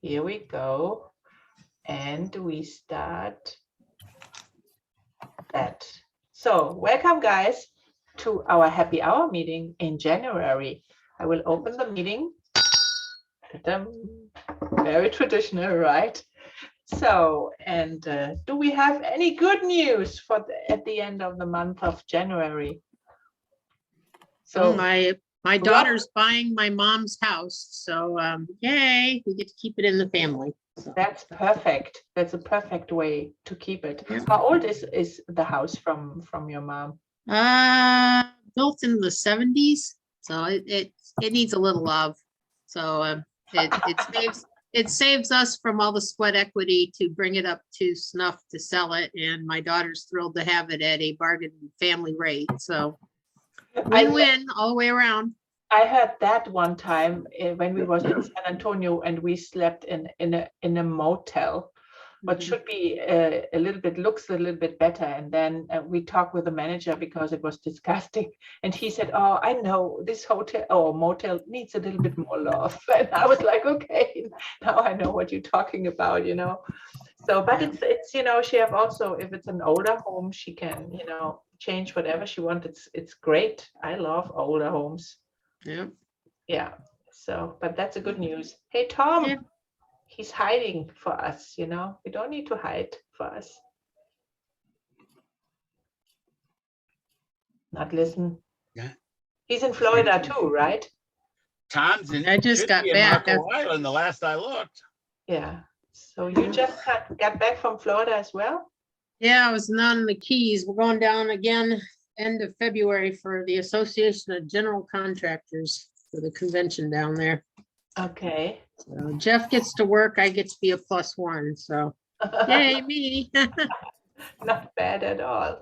Here we go. And we start that. So welcome guys to our happy hour meeting in January. I will open the meeting. Very traditional, right? So, and do we have any good news for at the end of the month of January? So my daughter's buying my mom's house, so yay, we get to keep it in the family. So. That's perfect. That's a perfect way to keep it. Yeah. How old is the house from your mom? Built in the 70s, so it needs a little love. So it saves us from all the sweat equity to bring it up to snuff to sell it, and my daughter's thrilled to have it at a bargain family rate. So win-win all the way around. I heard that one time when we was in San Antonio and we slept in a motel, but should be a little bit, looks a little bit better. And then we talked with the manager because it was disgusting. And he said, oh, I know this hotel or motel needs a little bit more love. And I was like, okay, now I know what you're talking about, you know. So, but it's you know, she have also, if it's an older home, she can, you know, change whatever she wants. It's great. I love older homes. Yeah. So, but that's a good news. Hey, Tom. Yeah. He's hiding for us, you know. We don't need to hide for us. Not listen. Yeah. He's in Florida too, right? Tom's in. I just got back. Marco Island the last I looked. Yeah. So you just got back from Florida as well? Yeah, I was on the Keys. We're going down again end of February for the Association of General Contractors for the convention down there. Okay. So Jeff gets to work, I get to be a +1. So yay me. Not bad at all.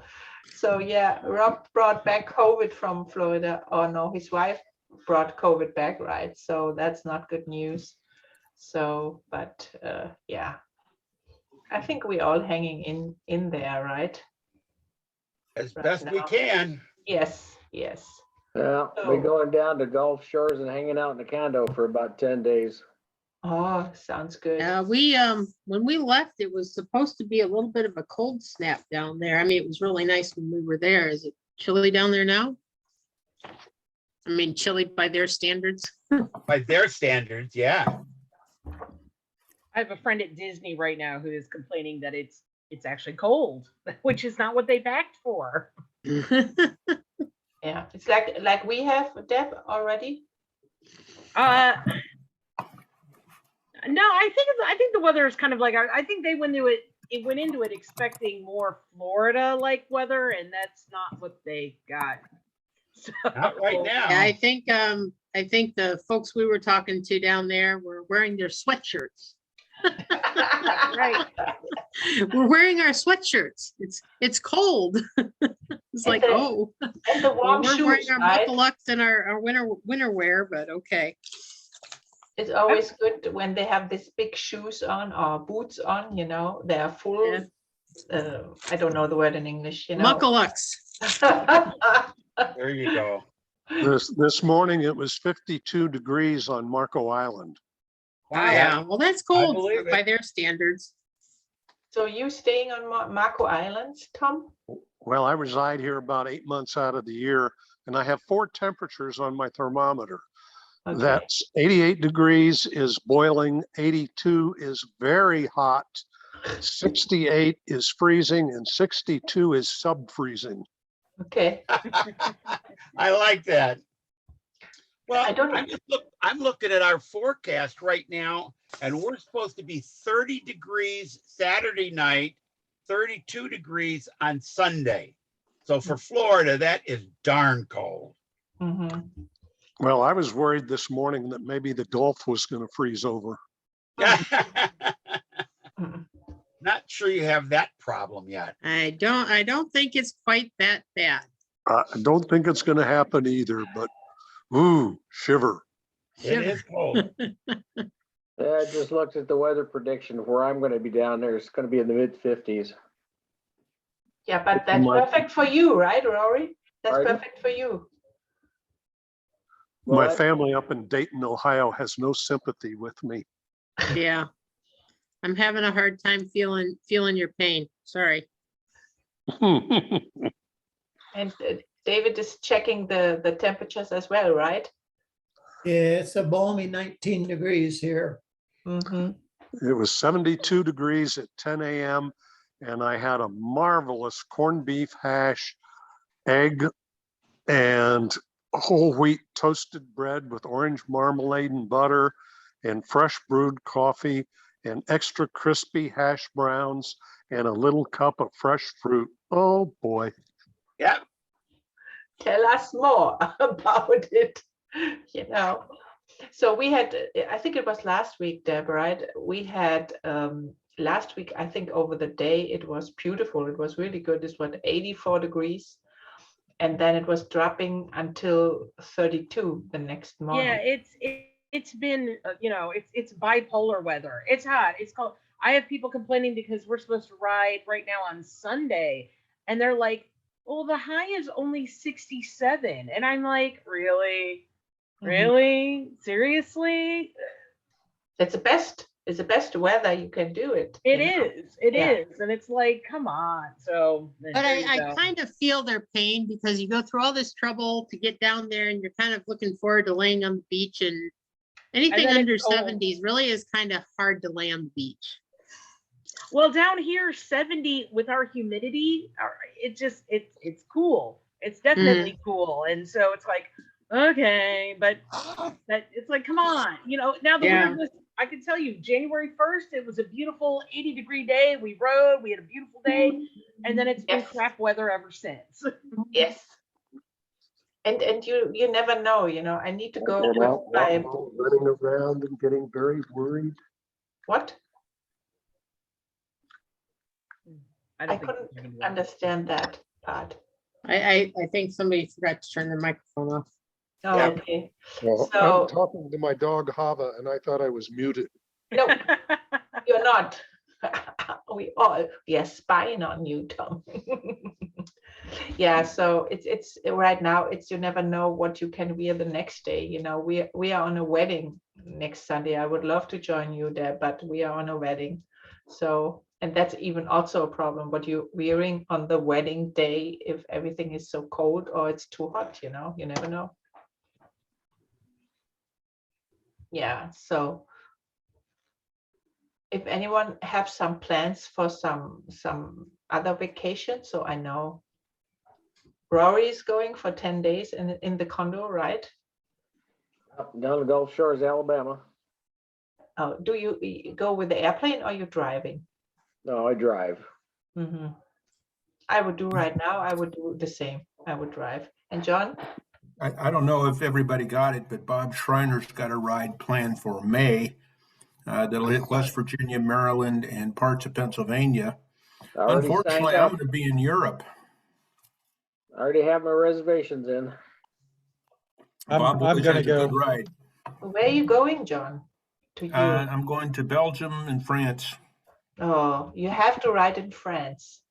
So yeah, Rob brought back COVID from Florida. Oh no, his wife brought COVID back, right? So that's not good news. So, but yeah, I think we're all hanging in there, right? As best we can. Yes, yes. Yeah, we're going down to Gulf Shores and hanging out in the condo for about 10 days. Oh, sounds good. We when we left, it was supposed to be a little bit of a cold snap down there. I mean, it was really nice when we were there. Is it chilly down there now? I mean, chilly by their standards. By their standards, yeah. I have a friend at Disney right now who is complaining that it's actually cold, which is not what they backed for. Yeah, it's like we have, Deb, already. No, I think the weather is kind of like, I think they went into it expecting more Florida like weather, and that's not what they got. So, not right now. Yeah, I think the folks we were talking to down there were wearing their sweatshirts. right. We're wearing our sweatshirts. It's cold. It's like, oh, and the warm we're shoes, wearing our right? muckalucks and our winter wear, but okay. It's always good when they have these big shoes on or boots on, you know, they are full. Yeah. I don't know the word in English, you know. Muckalucks. There you go. This morning it was 52 degrees on Marco Island. Wow. Yeah, well, that's cold by it. their standards. So you staying on Marco Island, Tom? Well, I reside here about 8 months out of the year, and I have 4 temperatures on my thermometer. Okay. That's 88 degrees is boiling, 82 is very hot, 68 is freezing, and 62 is sub-freezing. Okay. I like that. Well, I don't I'm looking at our forecast right now, and we're supposed to be 30 degrees Saturday night, 32 degrees on Sunday. So for Florida, that is darn cold. Mm-hmm. Well, I was worried this morning that maybe the Gulf was going to freeze over. Not sure you have that problem yet. I don't think it's quite that bad. I don't think it's going to happen either, but ooh, shiver. It is cold. Yeah, I just looked at the weather prediction where I'm going to be down there. It's going to be in the mid-50s. Yeah, but that's perfect for you, right, Rory? That's perfect for you. My family up in Dayton, Ohio has no sympathy with me. Yeah. I'm having a hard time feeling your pain. Sorry. And David is checking the temperatures as well, right? Yeah, it's a balmy 19 degrees here. Mm-hmm. It was 72 degrees at 10 a.m. and I had a marvelous corned beef hash, egg, and whole wheat toasted bread with orange marmalade and butter, and fresh brewed coffee, and extra crispy hash browns, and a little cup of fresh fruit. Oh boy. Yeah, Tell us more about it, you know. So we had, I think it was last week, Deb, right? We had last week, I think over the day, it was beautiful. It was really good. It's what, 84 degrees. And then it was dropping until 32 the next morning. Yeah, it's been it's bipolar weather. It's hot. It's cold. I have people complaining because we're supposed to ride right now on Sunday, and they're like, "Well, the high is only 67," and I'm like, "Really, Mhm. really, seriously?" It's the best weather you can do it. It you know? is. It Yeah. is, and it's like, come on. So, But there you I go. kind of feel their pain because you go through all this trouble to get down there and you're kind of looking forward to laying on the beach, and anything then it's under cold. 70s really is kind of hard to lay on the beach. Well, down here, 70 with our humidity, it's cool. It's definitely cool. And so it's like, okay, but that it's like, come on, now the Yeah. weirdness, I can tell you, January 1st, it was a beautiful 80-degree day. We rode, we had a beautiful day, and then it's been Yes. crap weather ever since. Yes. And you never know, I need to go with my, Running around and getting very worried. what? I I don't think couldn't it's gonna be that. understand that part. I think somebody forgot to turn their microphone off. Oh, Yeah. okay. Well, So- I'm talking to my dog Hava and I thought I was muted. No, you're not. We are spying on you, Tom. Yeah, so it's right now, you never know what you can wear the next day. We are on a wedding next Sunday. I would love to join you there, but we are on a wedding. So, and that's even also a problem, what you're wearing on the wedding day, if everything is so cold or it's too hot, you never know. Yeah, so if anyone have some plans for some other vacation, so I know Rory is going for 10 days in the condo, right? Up down the Gulf Shores, Alabama. Oh, do you go with the airplane or you driving? No, I drive. Hmm. I would do right now. I would do the same. I would drive. And John? I don't know if everybody got it, but Bob Schreiner's got a ride planned for May. That'll hit West Virginia, Maryland, and parts of Pennsylvania. I already Unfortunately, signed I'm up. going to be in Europe. I already have my reservations in. Bob I'm always gonna has a good go. ride. Where are you going, John? To Europe? I'm going to Belgium and France. Oh, you have to ride in France.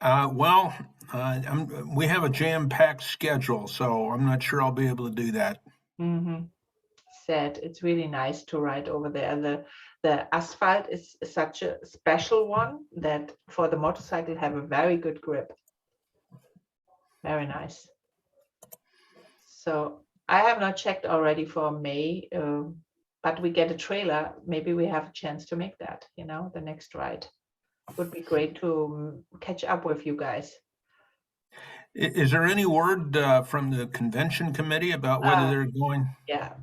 We have a jam-packed schedule, so I'm not sure I'll be able to do that. Mm-hmm. Sad. It's really nice to ride over there. The asphalt is such a special one that for the motorcycle have a very good grip. Very nice. So I have not checked already for May, but we get a trailer. Maybe we have a chance to make that, the next ride. Would be great to catch up with you guys. Is there any word from the convention committee about whether they're going? Yeah.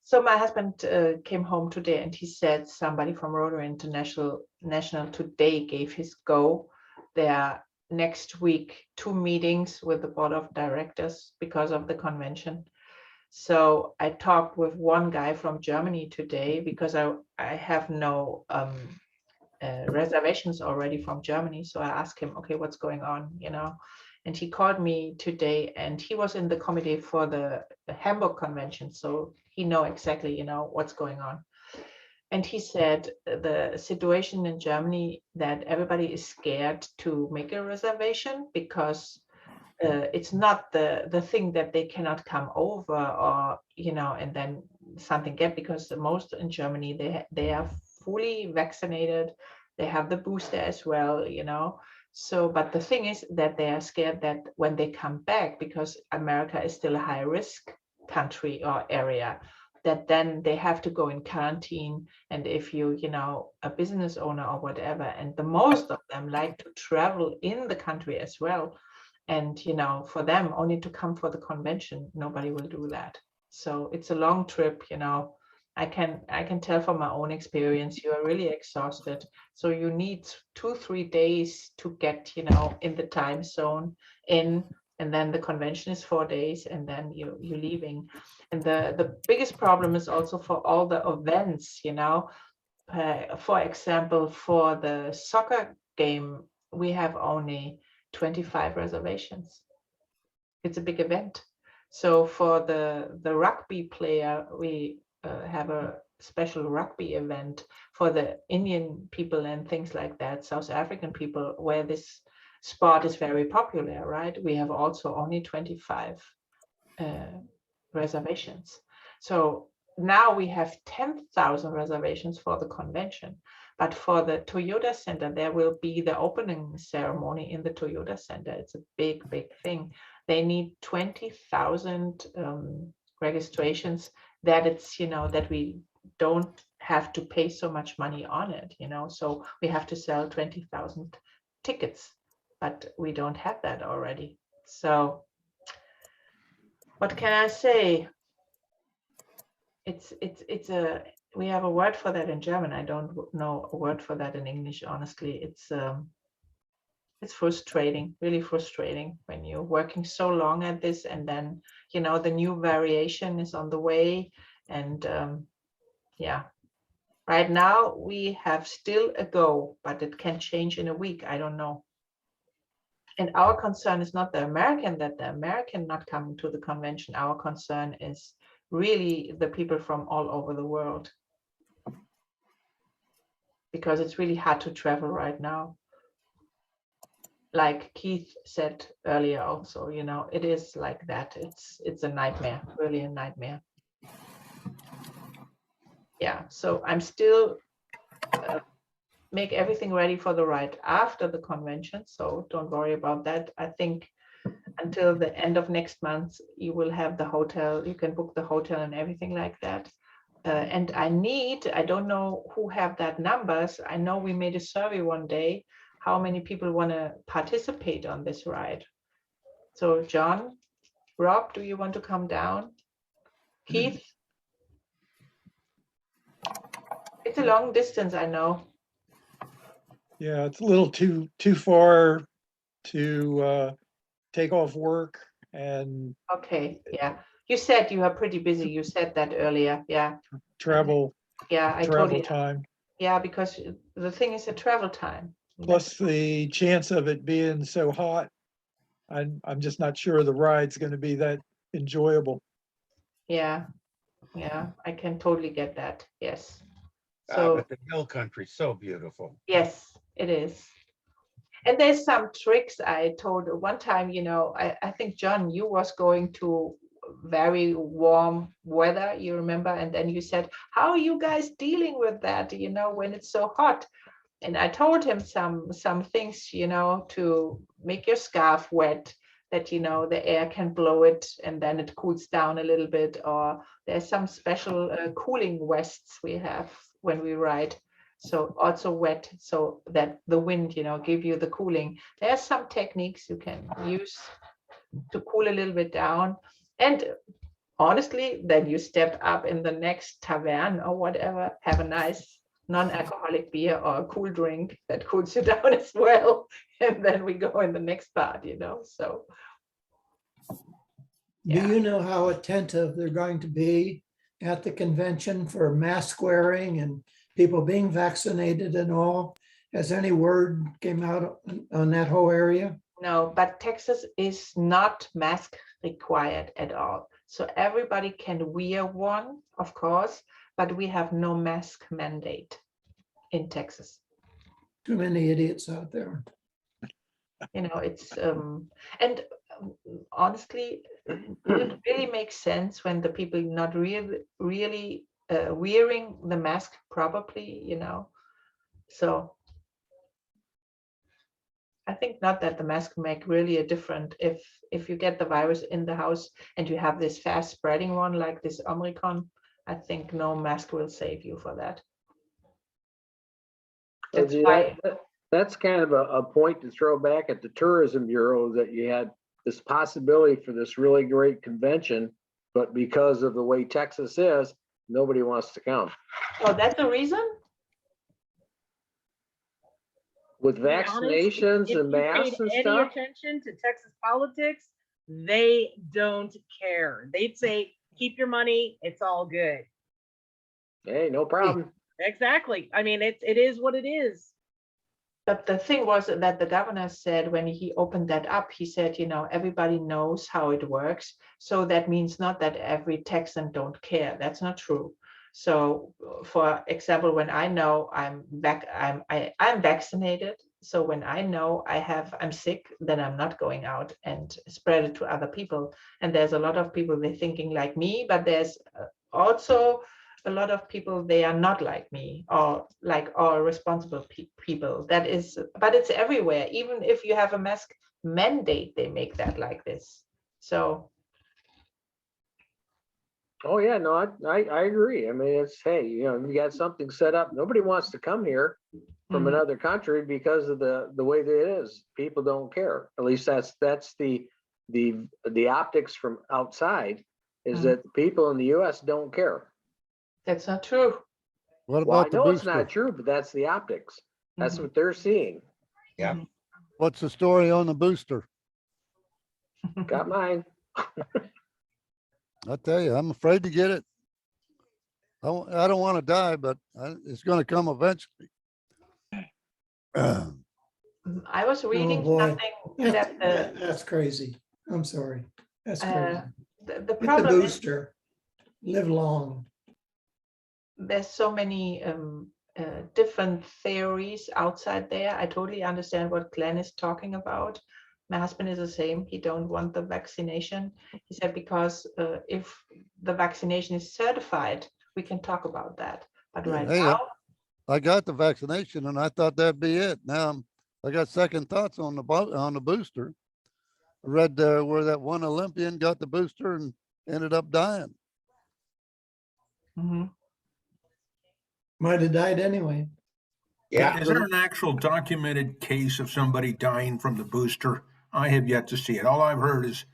So my husband came home today and he said somebody from Rotary International today gave his go. There are next week 2 meetings with the board of directors because of the convention. So I talked with one guy from Germany today because I have no reservations already from Germany. So I asked him, okay, what's going on, and he called me today and he was in the committee for the Hamburg convention. So he know exactly, what's going on. And he said the situation in Germany that everybody is scared to make a reservation because it's not the thing that they cannot come over or, and then something get, because the most in Germany, they are fully vaccinated. They have the booster as well, you know. So, but the thing is that they are scared that when they come back, because America is still a high risk country or area, that then they have to go in quarantine. And if you know, a business owner or whatever, and the most of them like to travel in the country as well. And, you know, for them only to come for the convention, nobody will do that. So it's a long trip, you know. I can tell from my own experience, you are really exhausted. So you need 2-3 days to get, you know, in the time zone in, and then the convention is 4 days, and then you're leaving. And the biggest problem is also for all the events, you know. For example, for the soccer game, we have only 25 reservations. It's a big event. So for the rugby player, we have a special rugby event for the Indian people and things like that, South African people, where this sport is very popular, right? We have also only 25 reservations. So now we have 10,000 reservations for the convention. But for the Toyota Center, there will be the opening ceremony in the Toyota Center. It's a big, big thing. They need 20,000 registrations, that it's, you know, that we don't have to pay so much money on it, you know. So we have to sell 20,000 tickets, but we don't have that already. So what can I say? We have a word for that in German. I don't know a word for that in English, honestly. It's frustrating, really frustrating, when you're working so long at this, and then, you know, the new variation is on the way. And yeah, right now we have still a go, but it can change in a week. I don't know. And our concern is not the American not coming to the convention. Our concern is really the people from all over the world, because it's really hard to travel right now. Like Keith said earlier also, you know, it is like that. It's a nightmare, really a nightmare. Yeah, so I'm still make everything ready for the ride after the convention. So don't worry about that. I think until the end of next month, you will have the hotel. You can book the hotel and everything like that. And I don't know who have that numbers. I know we made a survey one day, how many people want to participate on this ride. So John, Rob, do you want to come down? Keith? It's a long distance, I know. Yeah, it's a little too far to take off work and Okay, yeah. You said you are pretty busy. You said that earlier. Yeah. travel Yeah, I travel totally. time. Yeah, because the thing is the travel time. Plus the chance of it being so hot. I'm just not sure the ride's going to be that enjoyable. Yeah, yeah, I can totally get that. Yes. So But the hill country, so beautiful. yes, it is. And there's some tricks I told one time, you know, I think John, you was going to very warm weather, you remember? And then you said, how are you guys dealing with that, you know, when it's so hot? And I told him some things, you know, to make your scarf wet, that, you know, the air can blow it and then it cools down a little bit. Or there's some special cooling vests we have when we ride. So also wet, so that the wind, you know, give you the cooling. There's some techniques you can use to cool a little bit down. And honestly, then you step up in the next tavern or whatever, have a nice non-alcoholic beer or a cool drink that cools you down as well. And then we go in the next part, you know, so. Do you know how attentive they're going to be at the convention for mask wearing and people being vaccinated and all? Has any word came out on that whole area? No, but Texas is not mask required at all. So everybody can wear one, of course, but we have no mask mandate in Texas. Too many idiots out there. You know, it's and honestly, it really makes sense when the people not really wearing the mask properly, So I think not that the mask make really a difference if you get the virus in the house and you have this fast spreading one like this Omicron. I think no mask will save you for that. That's Gee, why. that's kind of a point to throw back at the Tourism Bureau, that you had this possibility for this really great convention, but because of the way Texas is, nobody wants to come. Oh, that's the reason? With To be honest, vaccinations if and you paid masks and any stuff, attention to Texas politics, they don't care. They'd say, keep your money, it's all good. hey, no problem. Exactly. I mean, it is what it is. But the thing was that the governor said when he opened that up, he said, everybody knows how it works. So that means not that every Texan don't care. That's not true. So, for example, when I know I'm vaccinated. So when I know I'm sick, then I'm not going out and spread it to other people. And there's a lot of people they're thinking like me, but there's also a lot of people, they are not like me or like all responsible people. That is, but it's everywhere. Even if you have a mask mandate, they make that like this. So Oh, yeah, no, I agree. I mean, it's, hey, you got something set up. Nobody wants to come here from mhm. another country because of the way that it is. People don't care. At least that's the optics from outside, is Mhm. that the people in the US don't care. That's not true. What Well, I about the know it's not booster? true, but that's the optics. That's Mhm. what they're seeing. Yeah. Mhm. What's the story on the booster? Got mine. I tell you, I'm afraid to get it. I don't want to die, but it's going to come eventually. I was reading Oh, boy. something that That's crazy. I'm sorry. That's crazy. the Get the problem is booster. Live long. there's so many different theories outside there. I totally understand what Glenn is talking about. My husband is the same. He don't want the vaccination. He said because if the vaccination is certified, we can talk about that. But right Hey, now, I got the vaccination and I thought that'd be it. Now I got second thoughts on the booster. I read where that one Olympian got the booster and ended up dying. mhm. Might have died anyway. Yeah. Is there an actual documented case of somebody dying from the booster? I have yet to see it. All I've heard is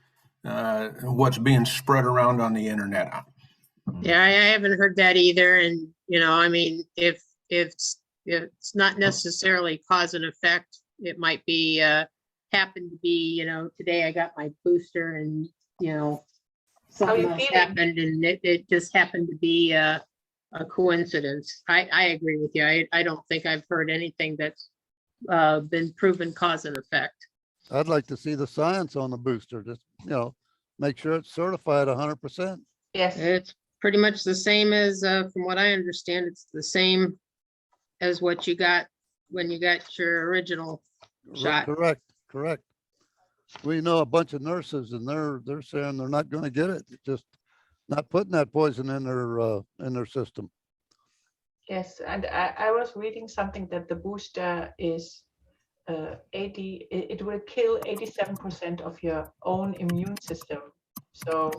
what's being spread around on the internet. Yeah, I haven't heard that either. And, I mean, if it's not necessarily cause and effect, it might be, happened to be, today I got my booster and, something you else feeling? happened and it just happened to be a coincidence. I agree with you. I don't think I've heard anything that's been proven cause and effect. I'd like to see the science on the booster, just, make sure it's certified 100%. Yes, It's pretty much the same as, from what I understand, it's the same as what you got when you got your original shot. Correct. We know a bunch of nurses and they're saying they're not going to get it. It's just not putting that poison in their system. yes. And I was reading something that the booster is it will kill 87% of your own immune system. So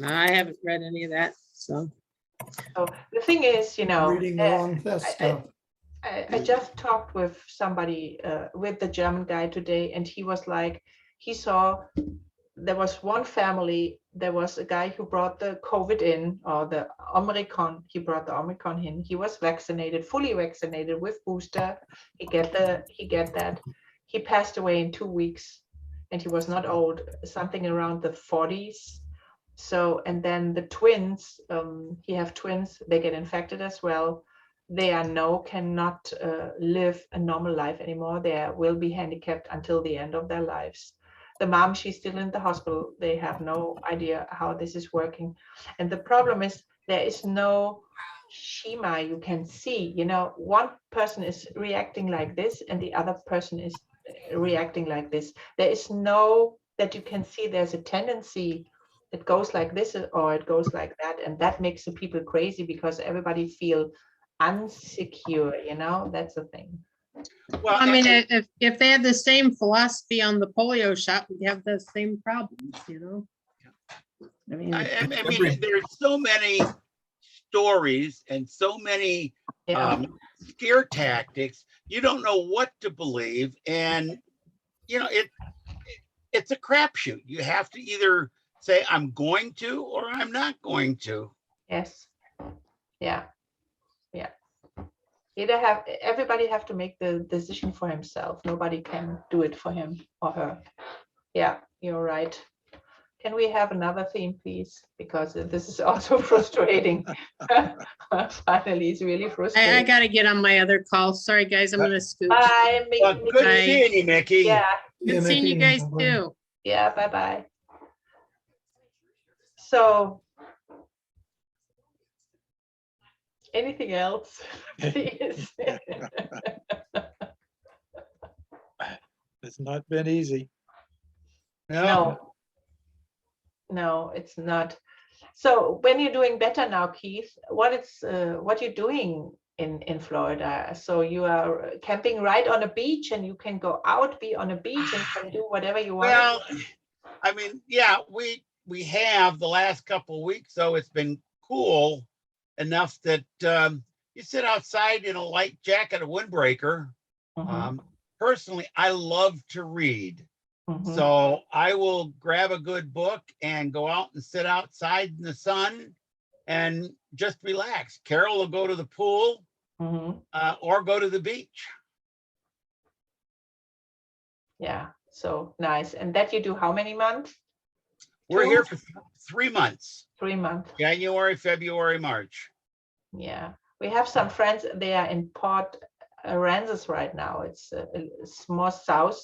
I haven't read any of that, so. the thing is, Reading the wrong stuff. I just talked with somebody, with the German guy today, and he was like, he saw there was one family, there was a guy who brought the COVID in, or the Omicron, he brought the Omicron in. He was vaccinated, fully vaccinated with booster. He get that. He passed away in 2 weeks, and he was not old, something around the 40s. So, and then the twins, he have twins, they get infected as well. They cannot live a normal life anymore. They will be handicapped until the end of their lives. The mom, she's still in the hospital. They have no idea how this is working. And the problem is there is no schema you can see. One person is reacting like this and the other person is reacting like this. There is no, that you can see there's a tendency, it goes like this or it goes like that. And that makes the people crazy because everybody feel unsecure, you know, that's the thing. Well, I mean, if they had the same philosophy on the polio shot, we'd have the same problems, you know? I mean, I mean, there's so many stories and so many Yeah. scare tactics. You don't know what to believe, and you know it's a crapshoot. You have to either say I'm going to or I'm not going to. Yes. Yeah. Yeah. Everybody have to make the decision for himself. Nobody can do it for him or her. Yeah, you're right. Can we have another theme, please? Because this is also frustrating. Finally, it's really I frustrating. gotta get on my other call. Sorry, guys, I'm gonna scoot. Bye. Well, good Bye. seeing you, Mickey. Yeah. Good seeing you guys too. Yeah. Bye-bye. So, anything else, please? It's not been easy. No, it's not. So when you're doing better now, Keith, what you're doing in Florida? So you are camping right on a beach, and you can go out, be on a beach, and can do whatever you want. Well, I mean, yeah, we have the last couple of weeks, so it's been cool enough that you sit outside in a light jacket, a windbreaker. Personally, I love to read. So I will grab a good book and go out and sit outside in the sun and just relax. Carol will go to the pool or go to the beach. Yeah, so nice. And that you do how many months? We're 2? here for 3 months. 3 months. January, February, March. Yeah, we have some friends. They are in Port Aransas right now. It's more south.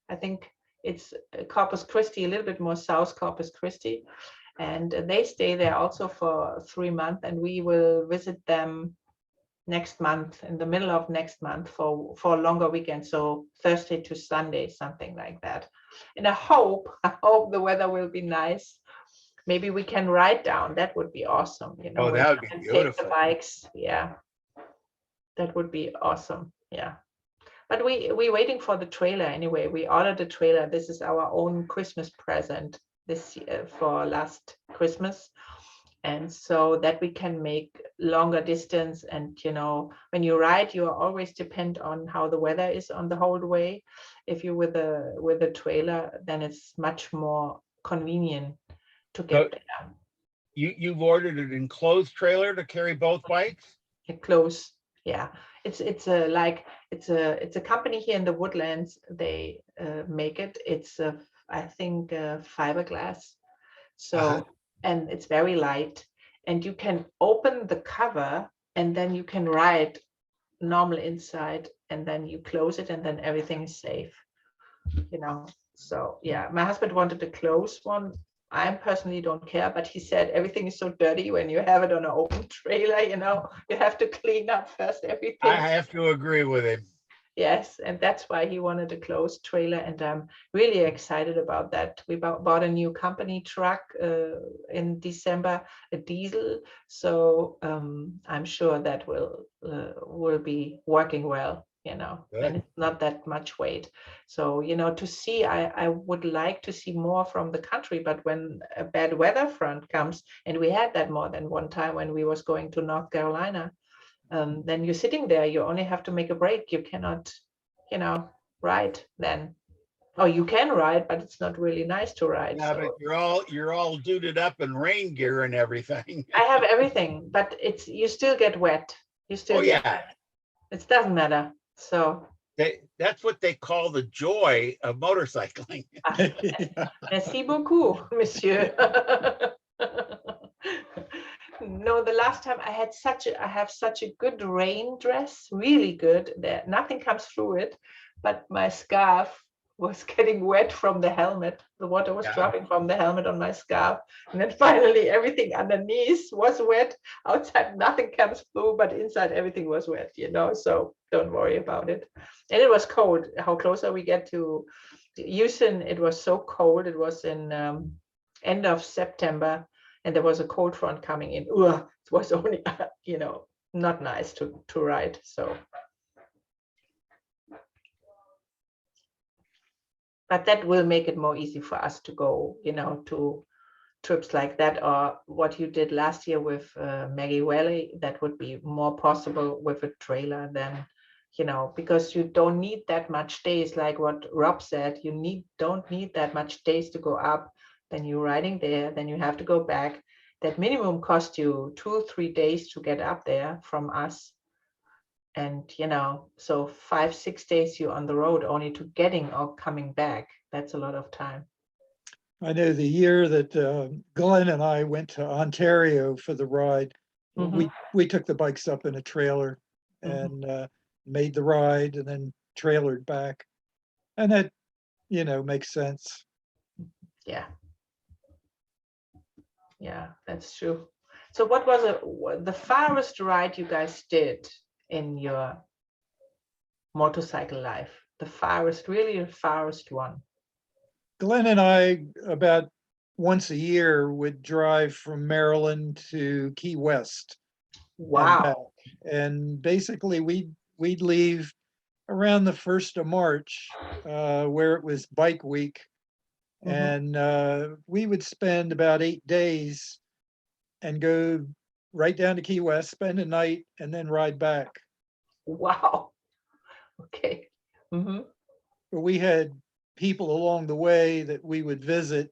I think it's Corpus Christi, a little bit more south Corpus Christi. And they stay there also for 3 months. And we will visit them next month, in the middle of next month for a longer weekend. So Thursday to Sunday, something like that. And I hope the weather will be nice. Maybe we can ride down. That would be awesome. You know, Oh, that would be and beautiful. take the bikes. Yeah, that would be awesome. Yeah. But we're waiting for the trailer anyway. We ordered the trailer. This is our own Christmas present this year for last Christmas. And so that we can make longer distance. And, you know, when you ride, you always depend on how the weather is on the whole way. If you're with a trailer, then it's much more convenient to get there. You've ordered an enclosed trailer to carry both bikes? Close. Yeah. It's a company here in the Woodlands. They make it. It's I think fiberglass. So and it's very light, and you can open the cover, and then you can ride normal inside, and then you close it, and then everything is safe. You know. So yeah, my husband wanted a closed one. I personally don't care, but he said everything is so dirty when you have it on an open trailer, you know, you have to clean up first everything. I have to agree with him. Yes, and that's why he wanted a closed trailer, and I'm really excited about that. We bought a new company truck in December, a diesel, so I'm sure that will be working well. You know, and it's not that much weight. So, you know, to see, I would like to see more from the country, but when a bad weather front comes, and we had that more than one time when we was going to North Carolina, then you're sitting there, you only have to make a break. You cannot, you know, ride then. Oh, you can ride, but it's not really nice to ride. Yeah, but you're all duded up in rain gear and everything. I have everything, but you still get wet. You still get wet. It doesn't matter. So that's what they call the joy of motorcycling. Merci beaucoup, monsieur. No, the last time I have such a good rain dress, really good. There, nothing comes through it, but my scarf was getting wet from the helmet. The water was Yeah. dropping from the helmet on my scarf. And then finally everything underneath was wet. Outside nothing comes through, but inside everything was wet, so don't worry about it. And it was cold. How closer we get to Houston, it was so cold. It was in end of September, and there was a cold front coming in. Ugh, it was only, not nice to ride. So, but that will make it more easy for us to go, to trips like that, or what you did last year with Maggie Valley. That would be more possible with a trailer than, because you don't need that much days, like what Rob said. You don't need that much days to go up. Then you're riding there, then you have to go back. That minimum cost you 2-3 days to get up there from us. And, so 5-6 days you're on the road only to getting or coming back. That's a lot of time. I know the year that Glenn and I went to Ontario for the ride, we took the bikes up in a trailer and made the ride and then trailered back. And that, makes sense. Yeah. Yeah, that's true. So what was the farthest ride you guys did in your motorcycle life? The farthest, really the farthest one? Glenn and I, about once a year, would drive from Maryland to Key West. Wow. And basically we'd leave around the 1st of March, where it was bike week. And we would spend about 8 days and go right down to Key West, spend a night, and then ride back. Wow. Okay. But we had people along the way that we would visit.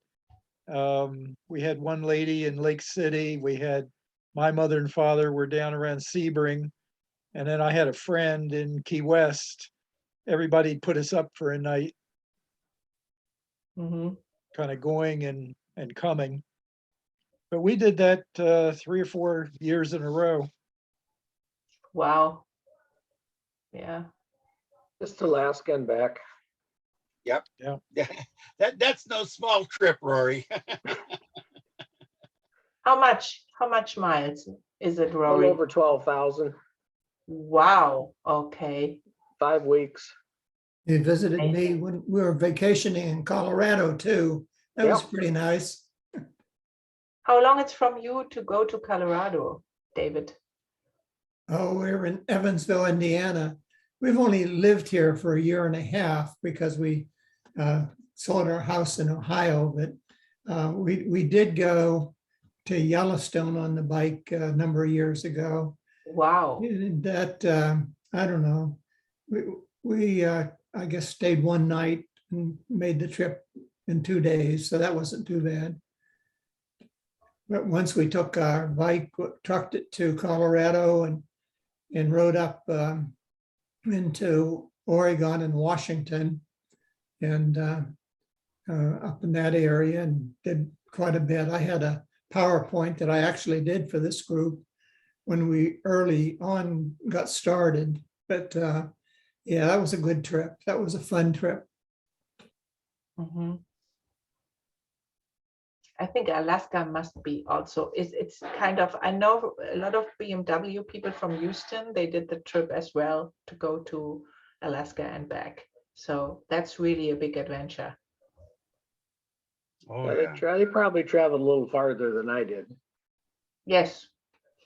We had one lady in Lake City. We had my mother and father were down around Sebring. And then I had a friend in Key West. Everybody put us up for a night. Kind of going and coming. But we did that 3 or 4 years in a row. Wow. Yeah. Just Alaska and back. Yep. Yeah. That's no small trip, Rory. How much miles is it, A Rory? little over 12,000, Wow. Okay. 5 weeks. You visited me when we were vacationing in Colorado too. That was pretty nice. How long it's from you to go to Colorado, David? Oh, we're in Evansville, Indiana. We've only lived here for a year and a half because we sold our house in Ohio, but we did go to Yellowstone on the bike a number of years ago. Wow. And that, I don't know, we I guess stayed one night and made the trip in 2 days, so that wasn't too bad. But once we took our bike, trucked it to Colorado and rode up into Oregon and Washington and up in that area and did quite a bit. I had a PowerPoint that I actually did for this group when we early on got started. But yeah, that was a good trip. That was a fun trip. I think Alaska must be also, it's kind of, I know a lot of BMW people from Houston, they did the trip as well to go to Alaska and back. So that's really a big adventure. Oh, Yeah, they probably traveled a little farther than I did. Yes,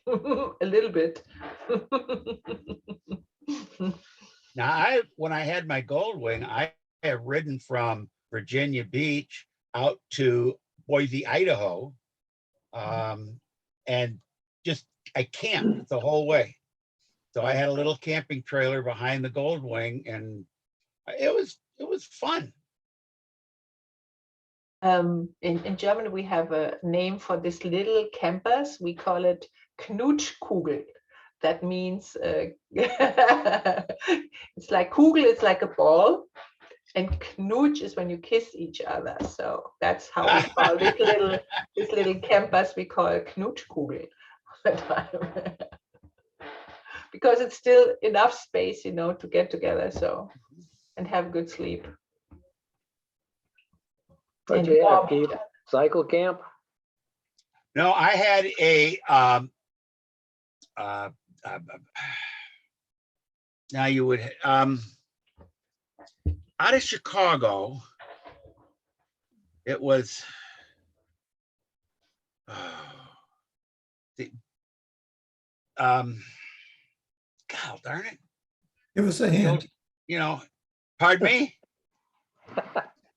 a little bit. Now, when I had my Goldwing, I have ridden from Virginia Beach out to Boise, Idaho, and just I camped the whole way. So I had a little camping trailer behind the Goldwing, and it was fun. In German, we have a name for this little campers. We call it Knutschkugel. That means it's like Kugel is like a ball, and Knutsch is when you kiss each other. So that's how we call this little campers. We call Knutschkugel all the time. Because it's still enough space, to get together. So and have good sleep. What And you have, Bob, Keith? Cycle camp? No, I had a, uh, now you would, out of Chicago, it was, the, God darn it, Give us a hint. you know, pardon me?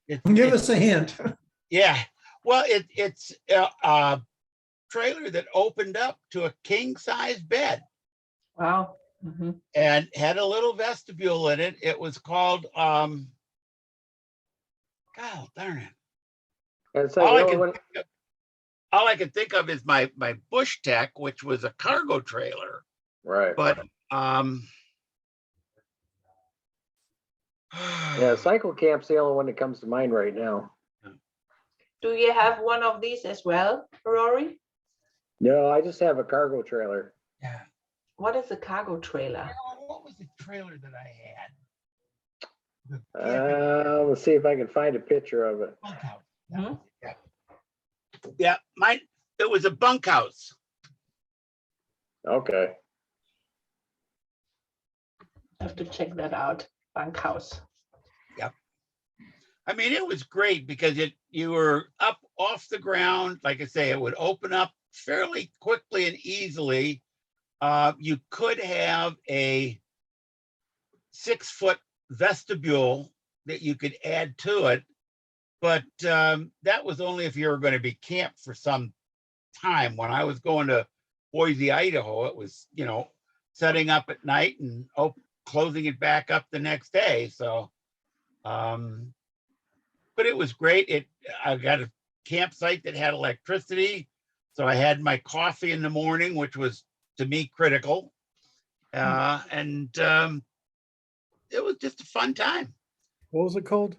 It's- Give it's- us a hint. Yeah, well, it's a trailer that opened up to a king size bed wow. Mhm. and had a little vestibule in it. It was called, God darn it. And so All the I only can one, think of, all I can think of is my Bush Tech, which was a cargo trailer, right. but Yeah, cycle camp's the only one that comes to mind right now. Do you have one of these as well, Rory? No, I just have a cargo trailer. yeah. What is a cargo trailer? What was the trailer that I had? Let's see if I can find a picture of it. Bunkhouse. Hmm? Yeah. Yeah, mine, it was a bunkhouse. Okay. I have to check that out. Bunkhouse. I mean, it was great because you were up off the ground. Like I say, it would open up fairly quickly and easily. You could have a 6-foot vestibule that you could add to it, but that was only if you were going to be camped for some time. When I was going to Boise, Idaho, it was, setting up at night and closing it back up the next day. So, but it was great. I got a campsite that had electricity. So I had my coffee in the morning, which was to me critical. And it was just a fun time. What was it called?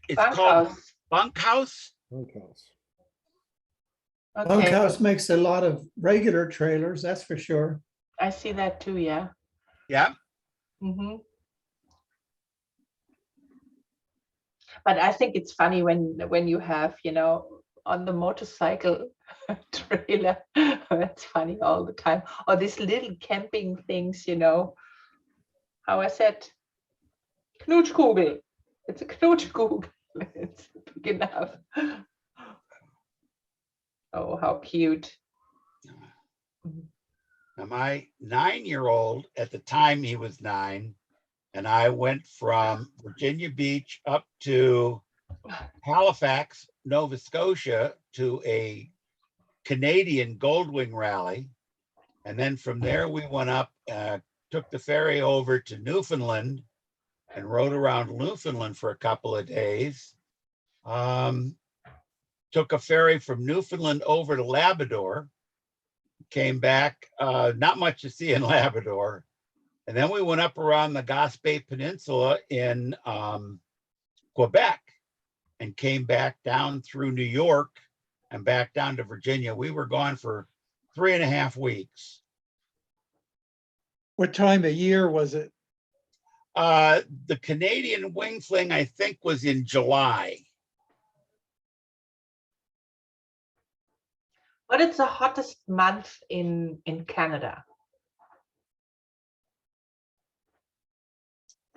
It's called Bunkhouse. Bunkhouse. Bunkhouse. Okay, Bunkhouse makes a lot of regular trailers, that's for sure. I see that too, yeah. Yeah. Hmm. But I think it's funny when you have, on the motorcycle trailer, that's funny all the time. Or these little camping things, how I said, Knutschkugel. It's a Knutschkugel. It's big enough. Oh, how cute. Now, my 9-year-old, at the time he was 9, and I went from Virginia Beach up to Halifax, Nova Scotia, to a Canadian Goldwing rally. And then from there, we went up, took the ferry over to Newfoundland and rode around Newfoundland for a couple of days. Took a ferry from Newfoundland over to Labrador, came back, not much to see in Labrador. And then we went up around the Gaspé Peninsula in Quebec and came back down through New York and back down to Virginia. We were gone for 3.5 weeks. What time of year was it? The Canadian Wing Fling, I think, was in July. What is the hottest month in Canada?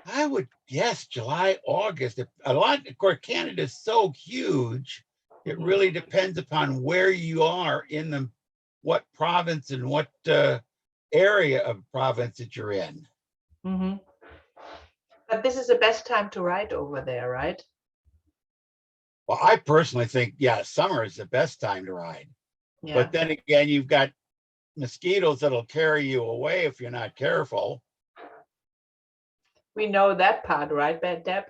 I would guess July, August. A lot, of course, Canada is so huge. It really depends upon where you are in what province and what area of province that you're in. Mm-hmm. But this is the best time to ride over there, right? Well, I personally think, yeah, summer is the best time to ride. Yeah. But then again, you've got mosquitoes that'll carry you away if you're not careful. We know that part, right, Deb?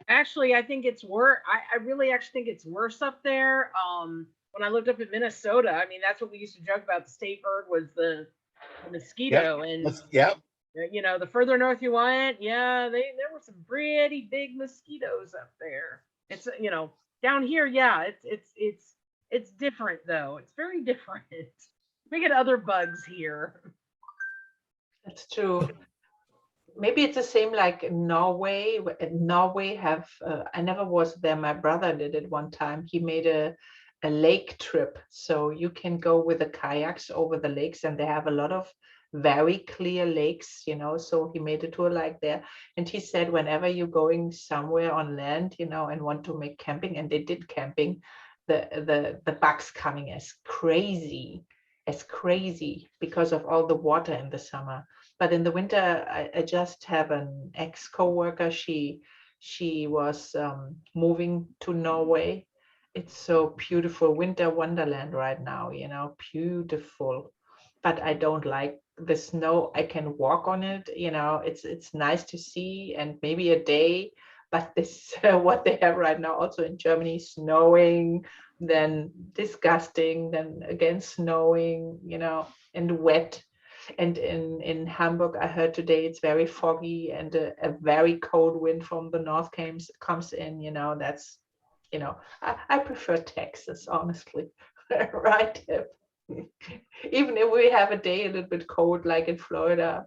Actually, I think it's worse. I really actually think it's worse up there. When I looked up at Minnesota, I mean, that's what we used to joke about. The state bird was the mosquito, and Yep. the further north you went, there were some pretty big mosquitoes up there. It's down here, it's different though. It's very different. We get other bugs here. That's true. maybe it's the same like in Norway. Norway have, I never was there. My brother did it one time. He made a lake trip. So you can go with the kayaks over the lakes, and they have a lot of very clear lakes, so he made a tour like there. And he said, whenever you're going somewhere on land, and want to make camping, and they did camping, the bugs coming as crazy because of all the water in the summer. But in the winter, I just have an ex co-worker. She was moving to Norway. It's so beautiful, winter wonderland right now, beautiful. But I don't like the snow. I can walk on it, it's nice to see, and maybe a day. But this what they have right now also in Germany, snowing, then disgusting, then again snowing, and wet. And in Hamburg, I heard today it's very foggy, and a very cold wind from the north comes in, that's, I prefer Texas, honestly. Right? Even if we have a day a little bit cold, like in Florida,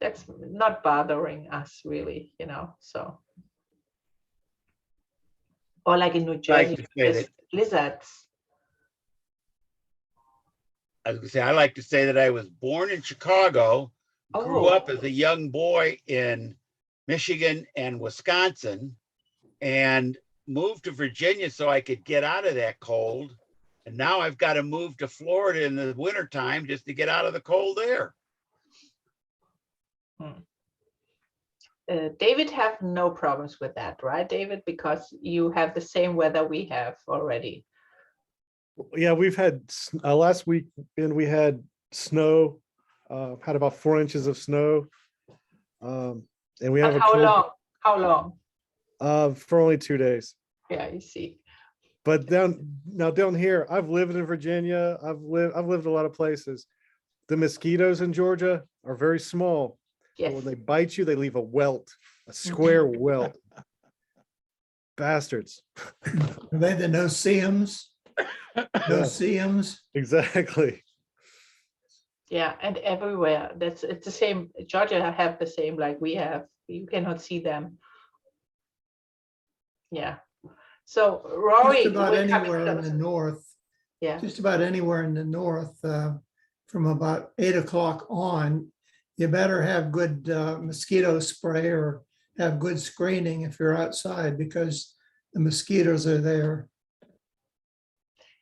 that's not bothering us really, so. Or like in New Like Jersey, to say there's that, blizzards. I was gonna say, I like to say that I was born in Chicago, grew Oh. up as a young boy in Michigan and Wisconsin, and moved to Virginia so I could get out of that cold. And now I've got to move to Florida in the wintertime just to get out of the cold air. David have no problems with that, right, David? Because you have the same weather we have already. Yeah, we've had last week, and we had snow, had about 4 inches of snow. And we have But a how cold long? How long? for only 2 days. Yeah, you see. But down here, I've lived in Virginia. I've lived a lot of places. The mosquitoes in Georgia are very small. But Yes. when they bite you, they leave a welt, a square welt. Bastards. Are they the no-see-ums? No-see-ums? Exactly. Yeah, and everywhere. It's the same. Georgia have the same like we have. You cannot see them. Yeah. So Rory, Just about we're coming anywhere in the close. north, Yeah. just about anywhere in the north, from about 8 o'clock on, you better have good mosquito spray or have good screening if you're outside, because the mosquitoes are there.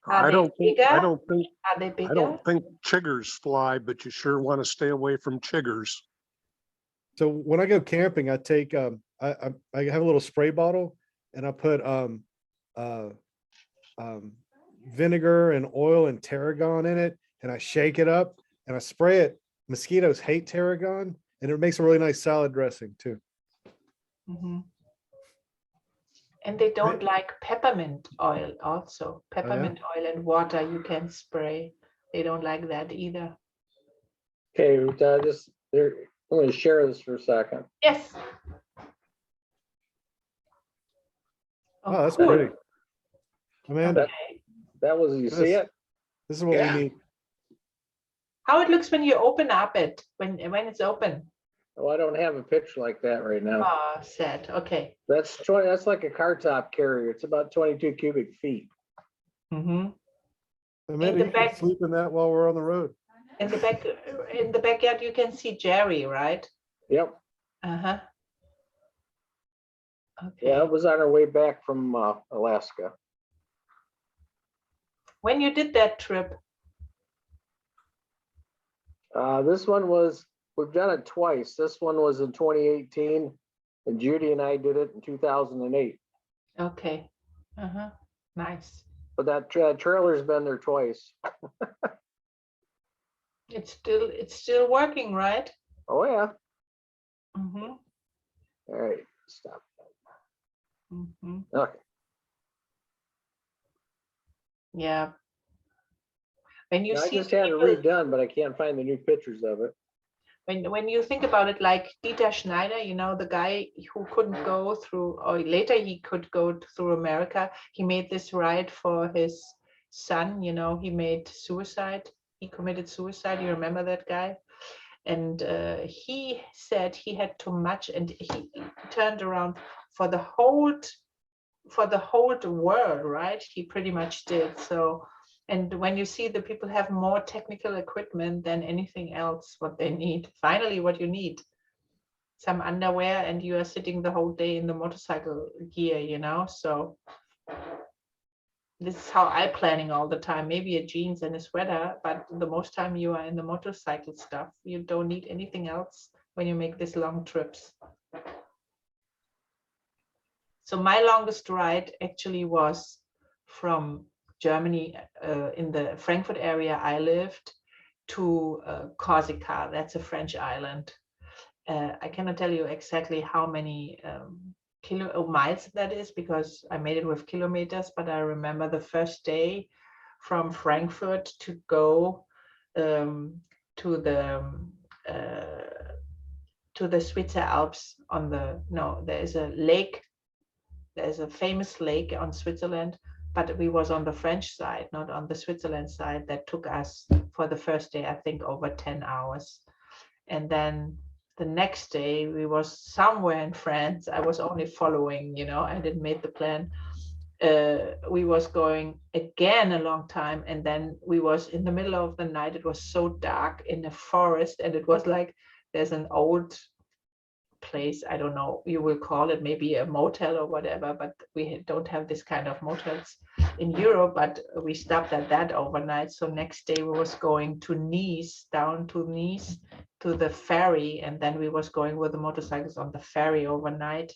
Are I they don't think, bigger? I don't think, Are they I bigger? don't think chiggers fly, but you sure want to stay away from chiggers. So when I go camping, I take I have a little spray bottle, and I put vinegar and oil and tarragon in it, and I shake it up and I spray it. Mosquitoes hate tarragon, and it makes a really nice salad dressing too. Mhm. And they don't like peppermint oil also. Peppermint oil and water you can spray. They don't like that either. Okay, I'm going to share this for a second. Yes. Oh, that's cool. pretty. Amanda, Okay. That was, you see it? this is what Yeah. we need. How it looks when you open up it, when it's open. Oh, I don't have a picture like that right now. Oh, sad. Okay. That's like a car top carrier. It's about 22 cubic feet. Mm-hmm. Amanda, the you can back- sleep in that while we're on the road. In the backyard, you can see Jerry, right? Yep. Uh-huh. Okay. Yeah, it was on our way back from Alaska. When you did that trip, This one we've done it twice. This one was in 2018, and Judy and I did it in 2008. okay. Uh-huh. Nice. But that trailer's been there twice. It's still working, right? Oh, yeah. Mm-hmm. All right, stop. Mm-hmm. Okay. Yeah. When you I see just had it people- redone, but I can't find the new pictures of it. when you think about it, like Dieter Schneider, the guy who couldn't go through, or later he could go through America, he made this ride for his son, he made suicide. He committed suicide. You remember that guy? And he said he had too much, and he turned around for the whole world, right? He pretty much did. So, and when you see the people have more technical equipment than anything else, what they need, finally what you need, some underwear, and you are sitting the whole day in the motorcycle gear, you know? So this is how I'm planning all the time, maybe a jeans and a sweater, but the most time you are in the motorcycle stuff, you don't need anything else when you make these long trips. So my longest ride actually was from Germany, in the Frankfurt area I lived, to Corsica. That's a French island. I cannot tell you exactly how many miles that is, because I made it with kilometers, but I remember the first day from Frankfurt to go to the Switzer Alps on the, no, there is a lake, there's a famous lake on Switzerland, but we was on the French side, not on the Switzerland side. That took us for the first day, I think, over 10 hours. And then the next day we was somewhere in France. I was only following, you know, I didn't make the plan. We was going again a long time, and then we was in the middle of the night. It was so dark in the forest, and it was like there's an old place, I don't know, you will call it maybe a motel or whatever, but we don't have this kind of motels in Europe. But we stopped at that overnight. So next day we was going to Nice, down to Nice, to the ferry, and then we was going with the motorcycles on the ferry overnight,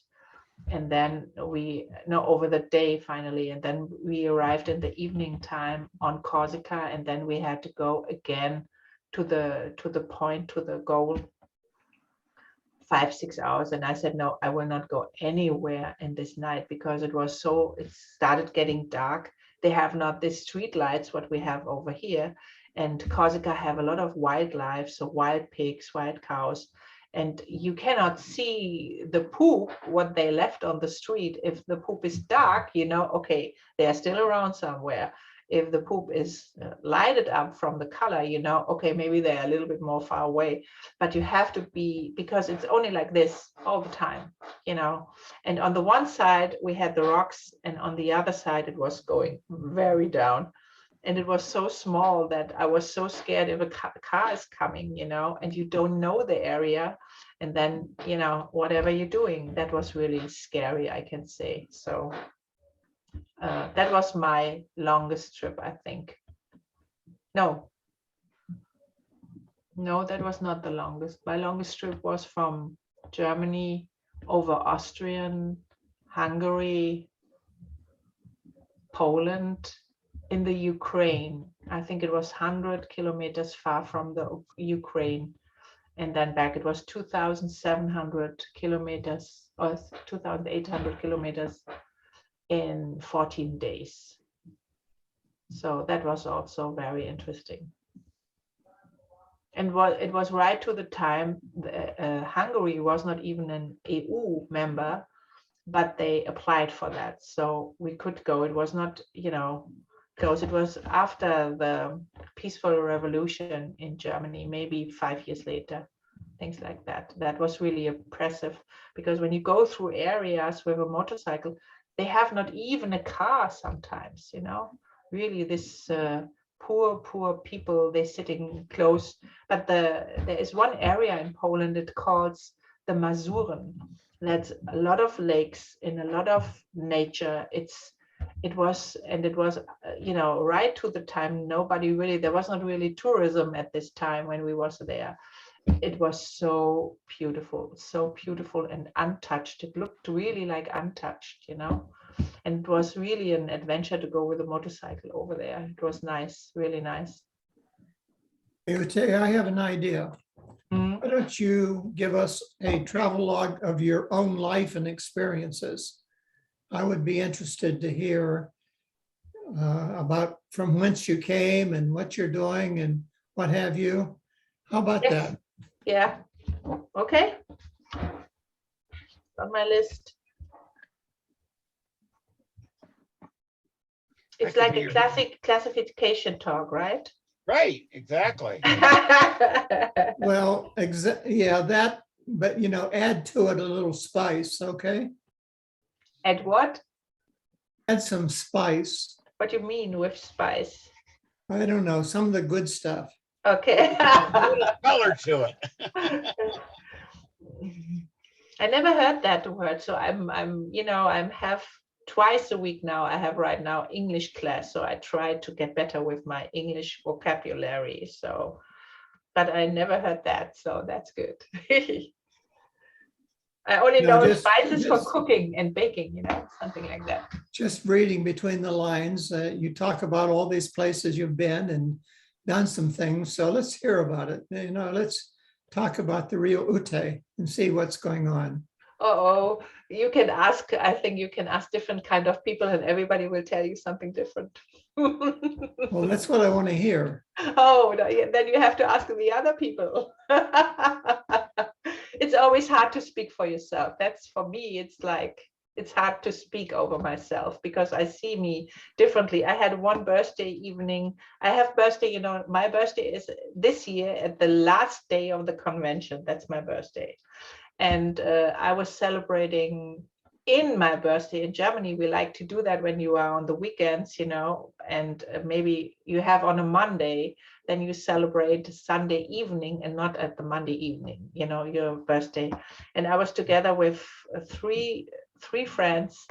and then over the day finally, and then we arrived in the evening time on Corsica, and then we had to go again to the point, to the goal, 5-6 hours. And I said, no, I will not go anywhere in this night, because it started getting dark. They have not the street lights what we have over here, and Corsica have a lot of wildlife, so wild pigs, wild cows, and you cannot see the poop what they left on the street. If the poop is dark, you know, okay, they are still around somewhere. If the poop is lighted up from the color, you know, okay, maybe they're a little bit more far away, but you have to be, because it's only like this all the time, you know. And on the one side we had the rocks, and on the other side it was going very down, and it was so small that I was so scared if a car is coming, you know, and you don't know the area, and then, you know, whatever you're doing, that was really scary, I can say. So that was my longest trip, I think. No, that was not the longest. My longest trip was from Germany over Austrian, Hungary, Poland, in the Ukraine. I think it was 100 kilometers far from the Ukraine, and then back. It was 2,700 kilometers or 2,800 kilometers in 14 days. So that was also very interesting. And it was right to the time Hungary was not even an EU member, but they applied for that, so we could go. It was not, you know, close. It was after the peaceful revolution in Germany, maybe 5 years later, things like that. That was really impressive, because when you go through areas with a motorcycle, they have not even a car sometimes, you know, really this poor people, they're sitting close. But there is one area in Poland, it calls the Mazuren. That's a lot of lakes in a lot of nature. It was, you know, right to the time, there was not really tourism at this time when we was there. It was so beautiful and untouched. It looked really like untouched, you know, and it was really an adventure to go with a motorcycle over there. It was nice, really nice. I have an idea. Why don't you give us a travel log of your own life and experiences? I would be interested to hear about from whence you came and what you're doing and what have you. How about that? Yeah. Okay. On my list. It's like a classification talk, right? Right, exactly. Well, yeah, that, but add to it a little spice, okay? And what? Add some spice. What do you mean with spice? I don't know, some of the good stuff. Okay. Color to it. I never heard that word, so I'm have twice a week now. I have right now English class, so I try to get better with my English vocabulary. So, but I never heard that, so that's good. I only No, know just- spices for just- cooking and baking, something like that. Just reading between the lines, you talk about all these places you've been and done some things, so let's hear about it. Let's talk about the real Ute and see what's going on. Oh, you can ask, I think you can ask different kind of people and everybody will tell you something different. Well, that's what I want to hear. Oh, then you have to ask the other people. It's always hard to speak for yourself. That's for me, it's like, it's hard to speak over myself because I see me differently. I had one birthday evening. I have birthday, my birthday is this year at the last day of the convention. That's my birthday. And I was celebrating in my birthday in Germany. We like to do that when you are on the weekends, and maybe you have on a Monday, then you celebrate Sunday evening and not at the Monday evening, your birthday. And I was together with three friends,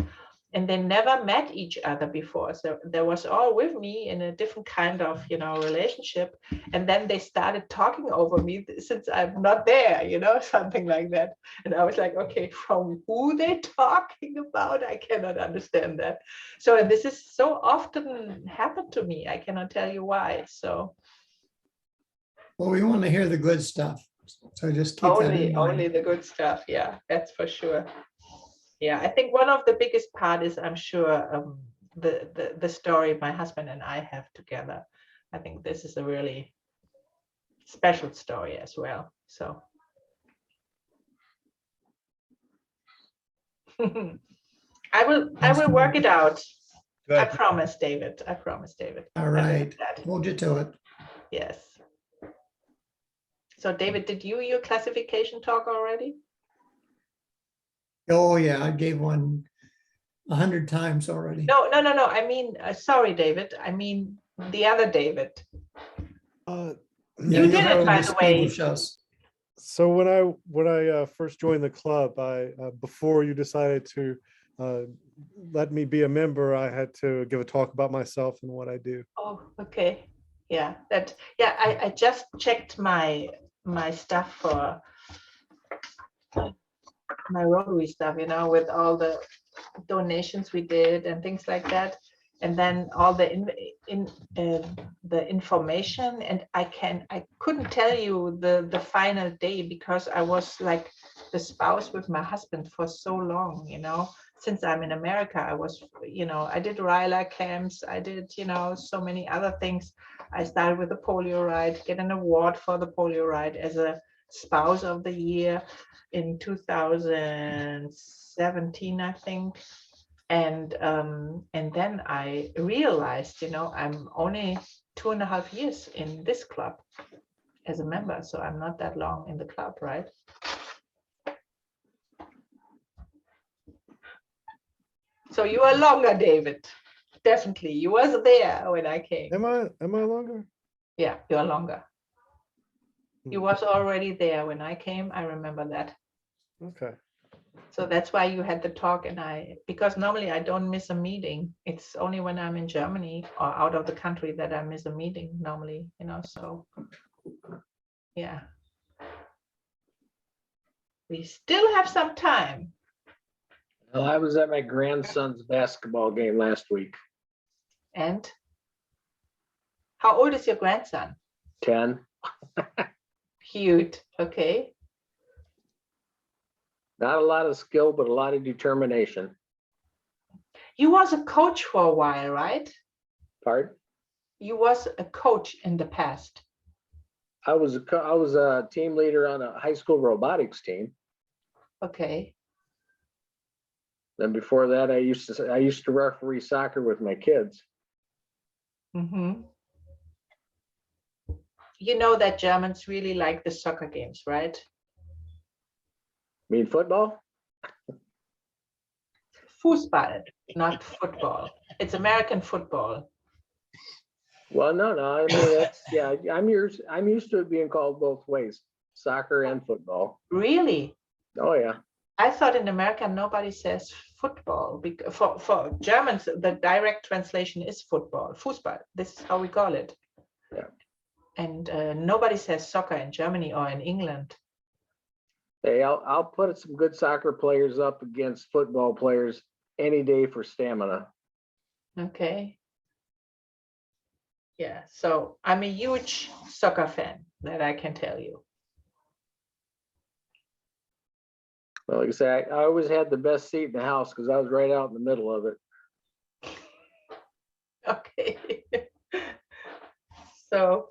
and they never met each other before. So they was all with me in a different kind of, relationship. And then they started talking over me since I'm not there, something like that. And I was like, okay, from who they talking about? I cannot understand that. So this is so often happened to me. I cannot tell you why. So Well, we want to hear the good stuff. So just keep that in only mind. the good stuff. Yeah, that's for sure. Yeah, I think one of the biggest part is, I'm sure, the story my husband and I have together. I think this is a really special story as well. So I will work it out. I Good. promise, David. I promise, David. All I will do right, that. hold you to it. Yes. So David, did your classification talk already? Oh, yeah, I gave one 100 times already. No. I mean, sorry, David. I mean the other David. Yeah, You you'll did have it, to by the way. distinguish us. So when I first joined the club, before you decided to let me be a member, I had to give a talk about myself and what I do. Oh, okay. Yeah, I just checked my stuff for my Rotary stuff, with all the donations we did and things like that. And then all the the information, and I couldn't tell you the final day because I was like the spouse with my husband for so long, since I'm in America. I was, I did RILA camps, I did, so many other things. I started with the polio ride, get an award for the polio ride as a spouse of the year in 2017, I think. And then I realized, I'm only 2.5 years in this club as a member, so I'm not that long in the club, right? So you are longer, David. Definitely, you was there when I came. Am I longer? Yeah, you are longer. You was already there when I came. I remember that. Okay. So that's why you had the talk, and because normally I don't miss a meeting. It's only when I'm in Germany or out of the country that I miss a meeting normally, so yeah. We still have some time. Well, I was at my grandson's basketball game last week. And how old is your grandson? 10. Cute. Okay. Not a lot of skill, but a lot of determination. You was a coach for a while, right? Pardon? You was a coach in the past. I was a team leader on a high school robotics team. Okay. Then before that, I used to referee soccer with my kids. Mm-hmm. you know that Germans really like the soccer games, right? Mean football? Fußball, not football. It's American football. Well, no, I mean, that's, yeah, I'm used to it being called both ways, soccer and football. Really? Oh, yeah. I thought in America nobody says football. For Germans, the direct translation is football, Fußball. This is how we call it. Yeah. And nobody says soccer in Germany or in England. Hey, I'll put some good soccer players up against football players any day for stamina. Okay. Yeah, so I'm a huge soccer fan, that I can tell you. Well, like I say, I always had the best seat in the house because I was right out in the middle of it. Okay. So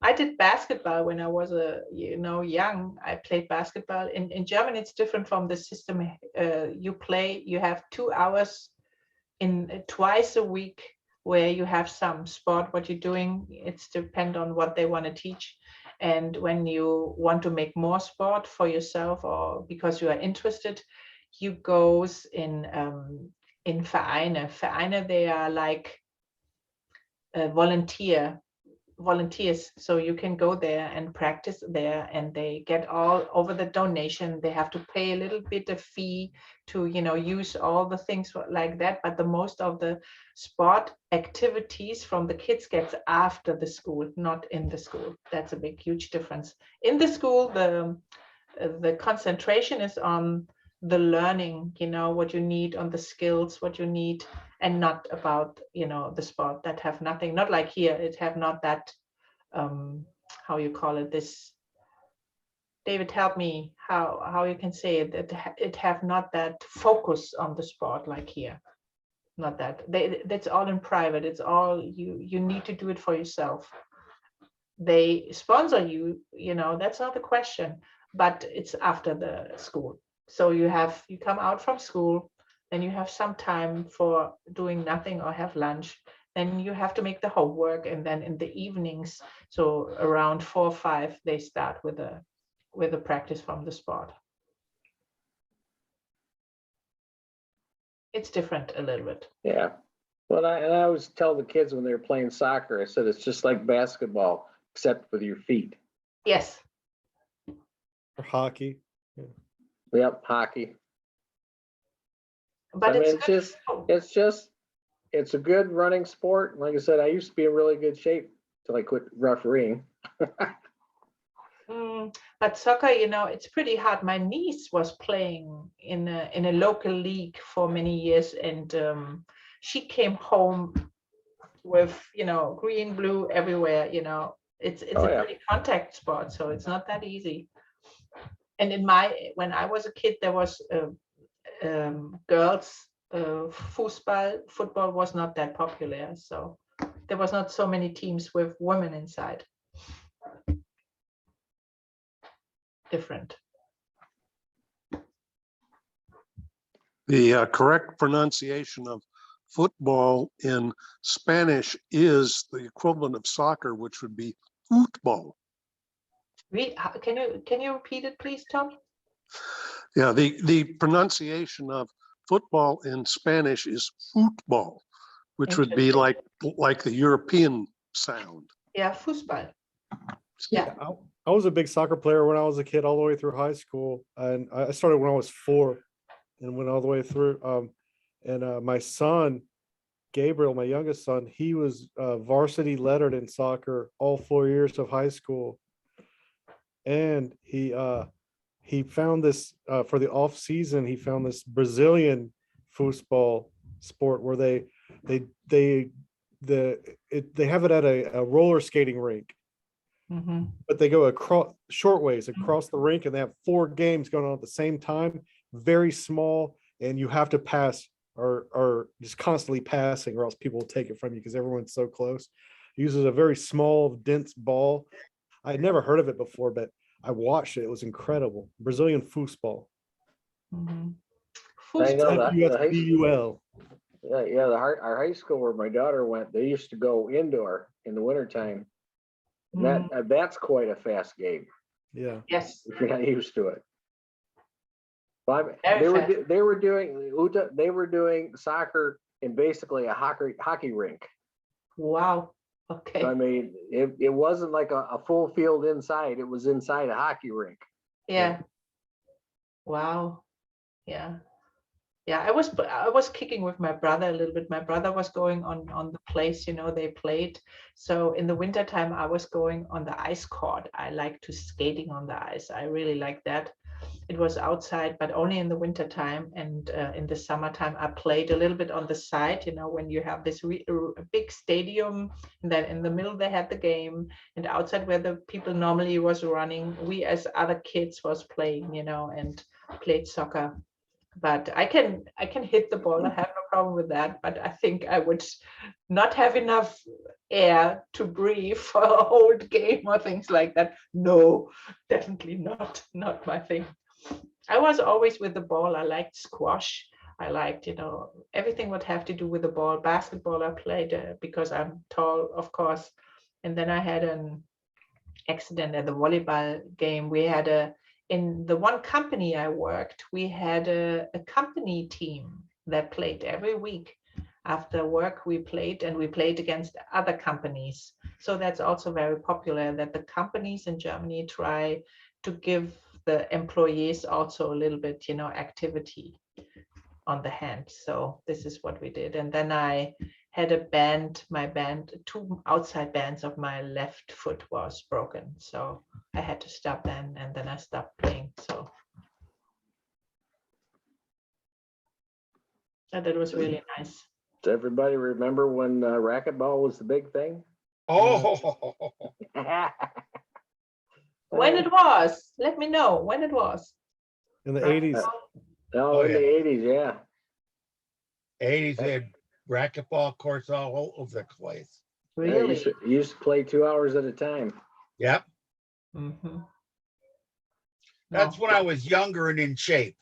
I did basketball when I was young. I played basketball. In Germany, it's different from the system. You have 2 hours in twice a week where you have some sport, what you're doing. It's depend on what they want to teach. And when you want to make more sport for yourself or because you are interested, you goes in Vereine. Vereine, they are like volunteers, so you can go there and practice there, and they get all over the donation. They have to pay a little bit of fee to use all the things like that, but the most of the sport activities from the kids gets after the school, not in the school. That's a big huge difference. In the school, the concentration is on the learning, what you need, on the skills, what you need, and not about the sport that have nothing, not like here, it have not that how you call it, this, David, help me, how you can say it, that it have not that focus on the sport like here. Not that that's all in private. It's all you need to do it for yourself. They sponsor you, that's not the question, but it's after the school. So you come out from school, then you have some time for doing nothing or have lunch. Then you have to make the homework, and then in the evenings, so around 4 or 5, they start with a practice from the sport. It's different a little bit. Yeah. Well, I always tell the kids when they're playing soccer, I said, it's just like basketball, except with your feet. Yes. Or hockey. Yep, hockey. But I mean, it's good. it's a good running sport. Like I said, I used to be in really good shape till I quit refereeing. But soccer, it's pretty hard. My niece was playing in a local league for many years, and she came home with green, blue everywhere. It's Oh, a yeah. pretty contact sport, so it's not that easy. And when I was a kid, there was girls football was not that popular, so there was not so many teams with women inside. Different. The correct pronunciation of football in Spanish is the equivalent of soccer, which would be football. Can you repeat it, please, Tom? Yeah, the pronunciation of football in Spanish is football, which would be like the European sound. Yeah, Fußball. Yeah. I was a big soccer player when I was a kid, all the way through high school, and I started when I was 4 and went all the way through. My son, Gabriel, my youngest son, he was varsity lettered in soccer all 4 years of high school, and he found this for the off season. He found this Brazilian football sport where they have it at a roller skating rink. Mm-hmm. But they go across short ways across the rink, and they have 4 games going on at the same time, very small, and you have to pass or just constantly passing, or else people will take it from you because everyone's so close. It uses a very small, dense ball. I had never heard of it before, but I watched it. It was incredible. Brazilian football. Mm-hmm. I know that. FUSBUL. Yeah, our high school where my daughter went, they used to go indoor in the wintertime. Mhm. That's quite a fast game Yeah. Yes, if you're not used to it. But Very they were, fast. they were doing soccer in basically a hockey rink. wow, So, I okay, mean, it wasn't like a full field inside, it was inside a hockey rink. yeah, wow, yeah. Yeah, I was kicking with my brother a little bit. My brother was going on the place, they played. So in the wintertime, I was going on the ice court. I like to skating on the ice. I really like that. It was outside, but only in the wintertime. And in the summertime, I played a little bit on the side, when you have this big stadium, and then in the middle they had the game, and outside where the people normally was running, we as other kids was playing, and played soccer. But I can hit the ball. I have no problem with that. But I think I would not have enough air to breathe for a whole game or things like that. No, definitely not my thing. I was always with the ball. I liked squash. I liked, everything would have to do with the ball. Basketball I played because I'm tall, of course. And then I had an accident at the volleyball game. We had in the one company I worked, we had a company team that played every week. After work, we played, and we played against other companies. So that's also very popular, that the companies in Germany try to give the employees also a little bit, activity on the hand. So this is what we did. And then I had a band, my band, two outside bands of my left foot was broken. So I had to stop then, and then I stopped playing. So that was really nice. Does everybody remember when racquetball was the big thing? Oh, When it was, let me know when it was. In the Right. 80s. Oh, in yeah. the 80s, yeah. 80s, they had racquetball courts all over the place. Yeah, you Really? used to play 2 hours at a time. Yep. Mhm. That's No. when I was younger and in shape.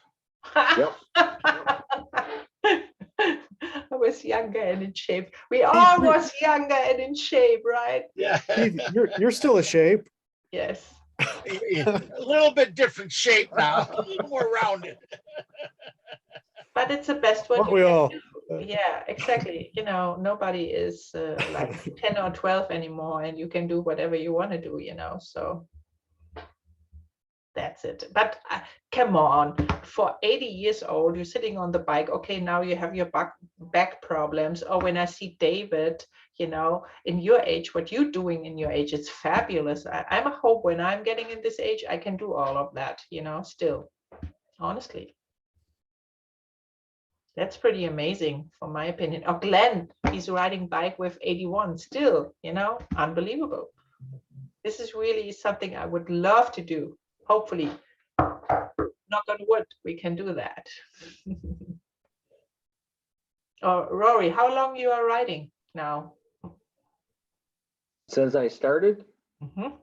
Yep. I was younger and in shape. We all was younger and in shape, right? Yeah. Keith, you're still a shape. Yes. A little bit different shape now, a little more rounded. But it's the best one. Aren't you we can all? do. Yeah, exactly. Nobody is like 10 or 12 anymore, and you can do whatever you want to do, so that's it. But come on, for 80 years old, you're sitting on the bike. Okay, now you have your back problems. Or when I see David, in your age, what you're doing in your age, it's fabulous. I'm a hope when I'm getting in this age, I can do all of that, still, honestly. That's pretty amazing, from my opinion. Oh, Glenn, he's riding bike with 81 still, unbelievable. This is really something I would love to do. Hopefully, knock on wood, we can do that. Oh, Rory, how long you are riding now? Since I started, Mhm.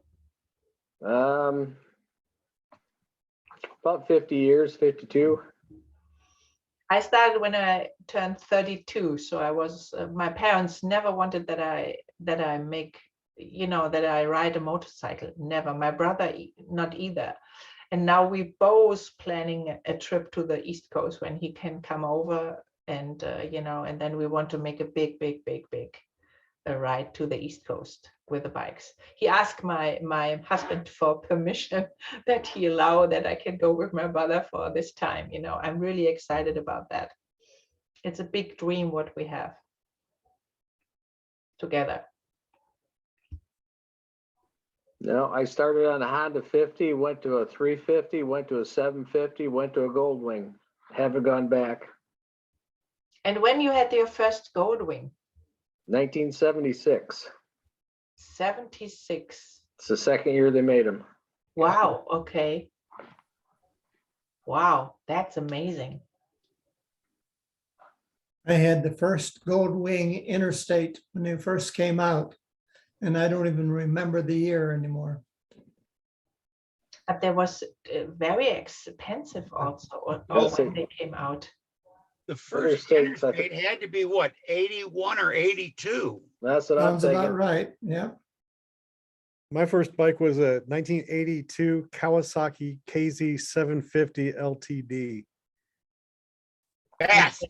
about 50 years, 52. I started when I turned 32, so I was. My parents never wanted that I make, that I ride a motorcycle. Never. My brother, not either. And now we both planning a trip to the East Coast when he can come over, and and then we want to make a big ride to the East Coast with the bikes. He asked my husband for permission that he allow that I can go with my brother for this time. I'm really excited about that. It's a big dream what we have together. No, I started on a Honda 50, went to a 350, went to a 750, went to a Goldwing. Haven't gone back. And when you had your first Goldwing? 1976. 76. It's the second year they made them. Wow. Okay. Wow, that's amazing. I had the first Goldwing Interstate when they first came out, and I don't even remember the year anymore. But there was very expensive also, or Yes, when they came out. The first Interstates, I interstate had to be what, 81 or 82? That's what I'm Sounds about thinking. right, yeah. My first bike was a 1982 Kawasaki KZ 750 LTD. Fast.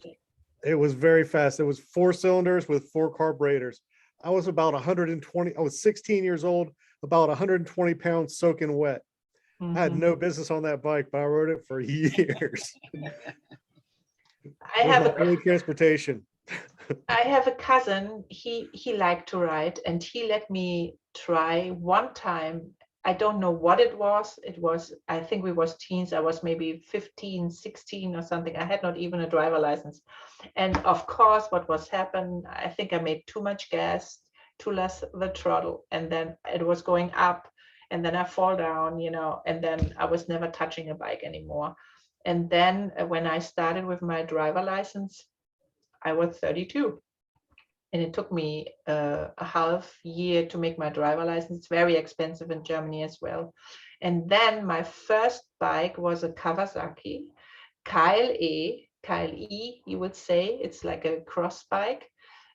It was very fast. It was 4 cylinders with 4 carburetors. I was about 120. I was 16 years old, about 120 pounds soaking wet. I had Mhm. no business on that bike, but I rode it for years. I It was have my a only transportation. I have a cousin, he liked to ride and he let me try one time. I don't know what it was. It was, I think we was teens. I was maybe 15, 16 or something. I had not even a driver license. And of course, what was happened, I think I made too much gas, too less the throttle, and then it was going up and then I fall down, and then I was never touching a bike anymore. And then when I started with my driver license, I was 32 and it took me a half year to make my driver license. It's very expensive in Germany as well. And then my first bike was a Kawasaki KLE, you would say. It's like a cross bike.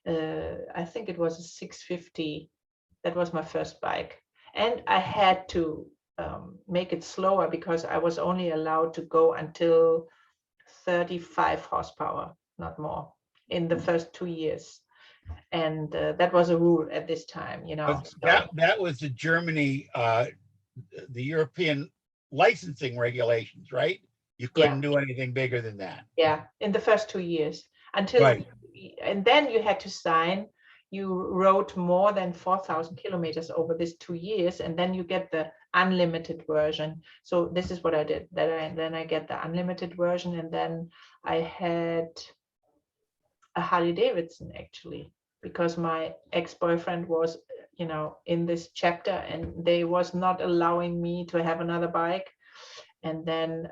I think it was a 650. That was my first bike. And I had to make it slower because I was only allowed to go until 35 horsepower, not more, in the first 2 years. And that was a rule at this time, That was the Germany, the European licensing regulations, right? You couldn't do anything bigger than that. Yeah, in the first 2 years until, Right. And then you had to sign, you rode more than 4,000 kilometers over these 2 years, and then you get the unlimited version. So this is what I did. Then I get the unlimited version, and then I had a Harley Davidson actually, because my ex-boyfriend was, in this chapter, and they was not allowing me to have another bike. And then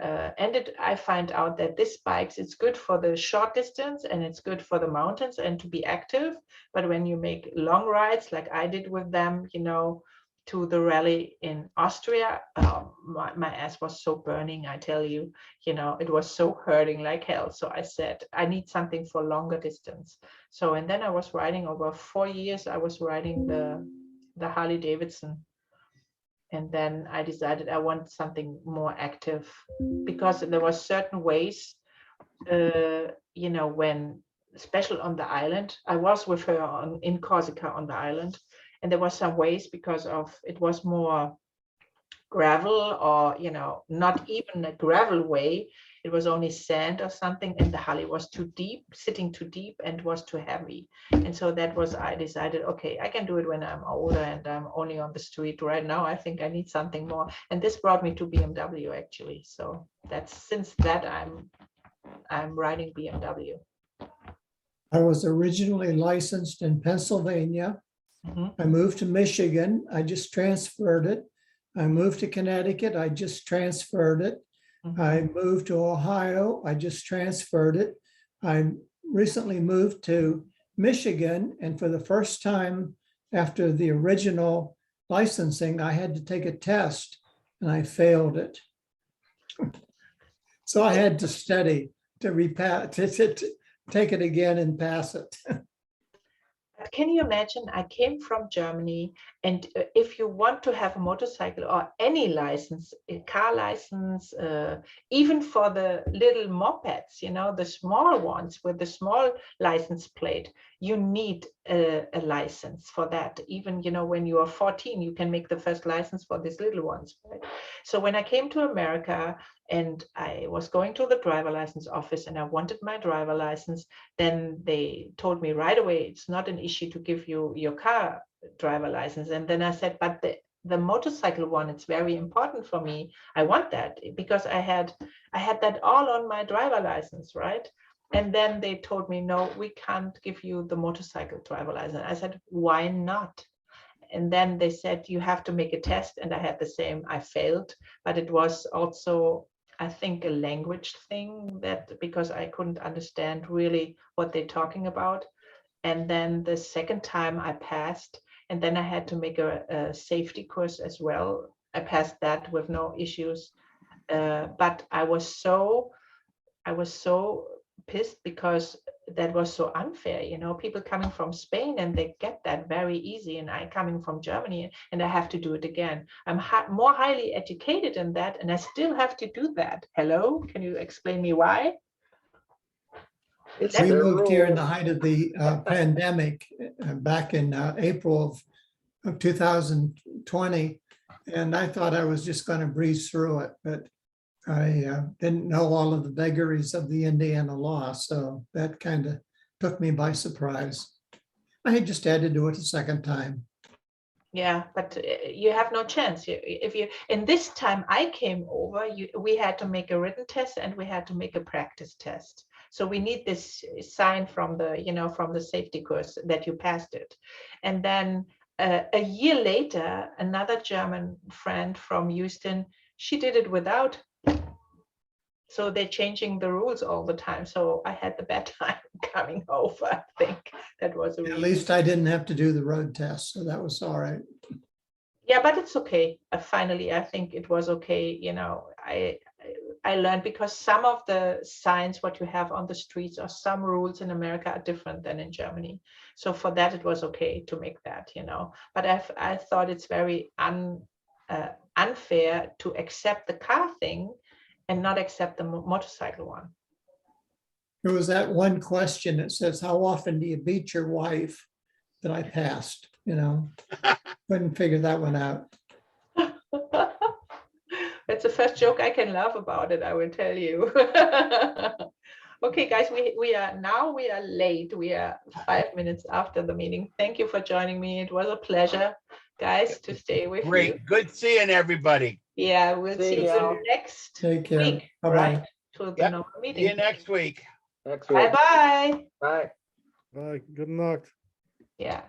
I find out that this bikes, it's good for the short distance and it's good for the mountains and to be active. But when you make long rides, like I did with them, to the rally in Austria, my ass was so burning, I tell you, it was so hurting like hell. So I said, I need something for longer distance. So, and then I was riding over 4 years, I was riding the Harley Davidson. And then I decided I want something more active because there was certain ways, when, especially on the island, I was with her in Corsica on the island, and there was some ways because of it was more gravel or, not even a gravel way. It was only sand or something, and the Harley was too deep, sitting too deep, and was too heavy. And so I decided, okay, I can do it when I'm older and I'm only on the street. Right now, I think I need something more. And this brought me to BMW actually. So since that I'm riding BMW. I was originally licensed in Pennsylvania. Mhm. I moved to Michigan. I just transferred it. I moved to Connecticut. I just transferred it. I moved to Ohio. I just transferred it. I recently moved to Michigan, and for the first time after the original licensing, I had to take a test and I failed it. So I had to study to take it again and pass it. Can you imagine? I came from Germany, and if you want to have a motorcycle or any license, a car license, even for the little mopeds, the small ones with the small license plate, you need a license for that. Even, when you are 14, you can make the first license for these little ones. Right? So when I came to America and I was going to the driver license office and I wanted my driver license, then they told me right away, it's not an issue to give you your car driver license. And then I said, but the motorcycle one, it's very important for me. I want that because I had that all on my driver license, right? And then they told me, no, we can't give you the motorcycle driver license. I said, why not? And then they said, you have to make a test. And I had the same, I failed, but it was also, I think, a language thing because I couldn't understand really what they're talking about. And then the second time I passed, and then I had to make a safety course as well. I passed that with no issues. But I was so pissed because that was so unfair, you know, people coming from Spain and they get that very easy, and I coming from Germany and I have to do it again. I'm more highly educated in that and I still have to do that. Hello, can you explain me why? It's We their moved here in the rules. height of the pandemic back in April of 2020. And I thought I was just going to breeze through it, but I didn't know all of the vagaries of the Indiana law. So that kind of took me by surprise. I just had to do it a second time. Yeah, but you have no chance. If you, and this time I came over, we had to make a written test and we had to make a practice test. So we need this sign from the, you know, from the safety course that you passed it. And then a year later, another German friend from Houston, she did it without. So they're changing the rules all the time. So I had the bad time coming over. I think that was a At reason. least I didn't have to do the road test, so that was all right. Yeah, but it's okay. Finally, I think it was okay. You know, I learned, because some of the signs what you have on the streets or some rules in America are different than in Germany. So for that, it was okay to make that, you know. But I thought it's very unfair to accept the car thing and not accept the motorcycle one. There was that one question that says, how often do you beat your wife, that I passed, you know? Couldn't figure that one out. That's the first joke I can laugh about it, I will tell you. Okay, guys, we are late. We are 5 minutes after the meeting. Thank you for joining me. It was a pleasure, guys, to stay with you. Great, good seeing everybody. Yeah, we'll See see ya. you next Take care. week, Bye-bye. right? To the Yep. normal See you meeting. next week. Next week. Bye-bye. Bye. Good luck. Yeah.